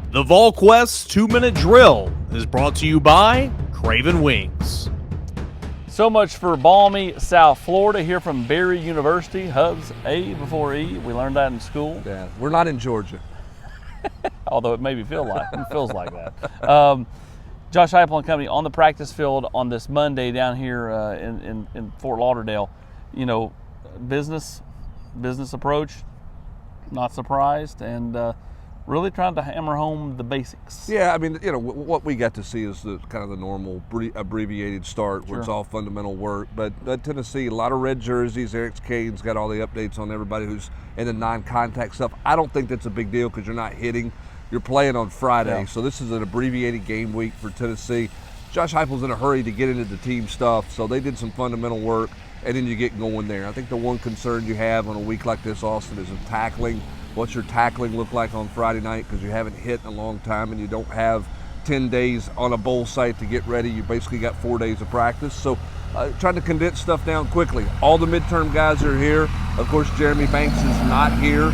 The Volquest 2-Minute Drill is brought to you by Craven Wings. So much for balmy South Florida. Here from Berry University, Hubs, A before E. We learned that in school. Yeah, we're not in Georgia. Although it maybe feels like that. Josh Heupel and company on the practice field on this Monday down here in Fort Lauderdale. You know, business approach, not surprised, and really trying to hammer home the basics. Yeah, I mean, you know, what we got to see is the kind of the normal abbreviated start where it's all fundamental work. But Tennessee, a lot of red jerseys. Eric Caden's got all the updates on everybody who's in the non-contact stuff. I don't think that's a big deal because you're not hitting. You're playing on Friday. So this is an abbreviated game week for Tennessee. Josh Heupel's in a hurry to get into the team stuff, so they did some fundamental work, and then you get going there. I think the one concern you have on a week like this, Austin, is in tackling. What's your tackling look like on Friday night? Because you haven't hit in a long time and you don't have 10 days on a bowl site to get ready. You basically got 4 days of practice. So trying to condense stuff down quickly. All the midterm guys are here. Of course, Jeremy Banks is not here.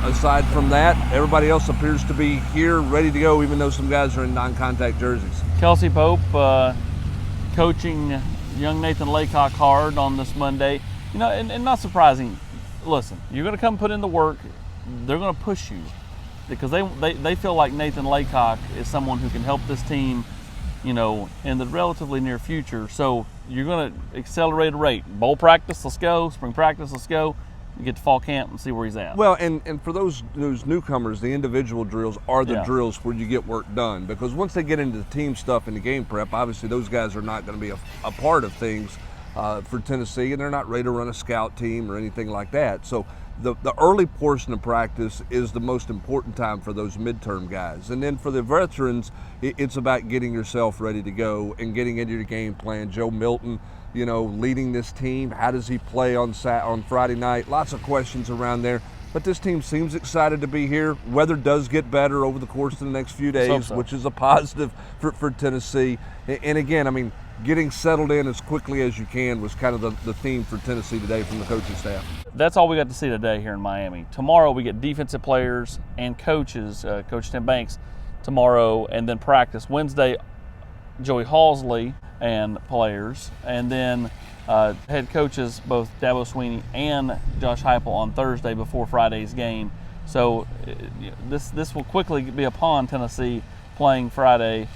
Aside from that, everybody else appears to be here, ready to go, even though some guys are in non-contact jerseys. Kelsey Pope coaching young Nathan Laycock hard on this Monday. You know, and not surprising. Listen, you're going to come put in the work. They're going to push you because they feel like Nathan Laycock is someone who can help this team, you know, in the relatively near future. So you're going to accelerate a rate. Bowl practice, let's go. Spring practice, let's go. You get to fall camp and see where he's at. Well, and for those newcomers, the individual drills are the drills where you get work done, because once they get into the team stuff and the game prep, obviously those guys are not going to be a part of things for Tennessee, and they're not ready to run a scout team or anything like that. So the early portion of practice is the most important time for those midterm guys. And then for the veterans, it's about getting yourself ready to go and getting into your game plan. Joe Milton, you know, leading this team. How does he play on Friday night? Lots of questions around there. But this team seems excited to be here. Weather does get better over the course of the next few days, which is a positive for Tennessee. And again, I mean, getting settled in as quickly as you can was kind of the theme for Tennessee today from the coaching staff. That's all we got to see today here in Miami. Tomorrow we get defensive players and coaches, Coach Tim Banks tomorrow, and then practice. Wednesday, Joey Halsley and players, and then head coaches both Dabo Sweeney and Josh Heupel on Thursday before Friday's game. So this will quickly be upon Tennessee playing Friday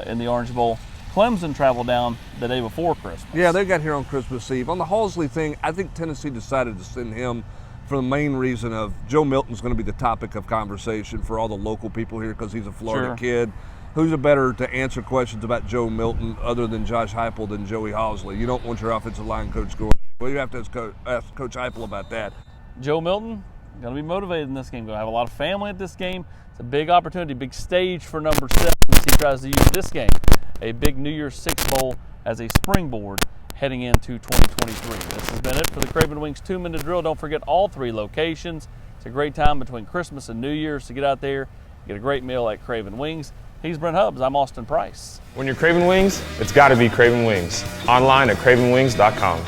in the Orange Bowl. Clemson traveled down the day before Christmas. Yeah, they got here on Christmas Eve. On the Halsley thing, I think Tennessee decided to send him for the main reason of Joe Milton's going to be the topic of conversation for all the local people here because he's a Florida kid. Who's a better to answer questions about Joe Milton other than Josh Heupel than Joey Halsley? You don't want your offensive line coach going, well, you have to ask Coach Heupel about that. Joe Milton, going to be motivated in this game. Going to have a lot of family at this game. It's a big opportunity, big stage for number 7 as he tries to use this game, a big New Year's Six Bowl, as a springboard heading into 2023. This has been it for the Craven Wings 2-Minute Drill. Don't forget all 3 locations. It's a great time between Christmas and New Year's to get out there, get a great meal at Craven Wings. He's Brent Hubbs. I'm Austin Price. When you're craving wings, it's got to be Craven Wings. Online at cravenwings.com.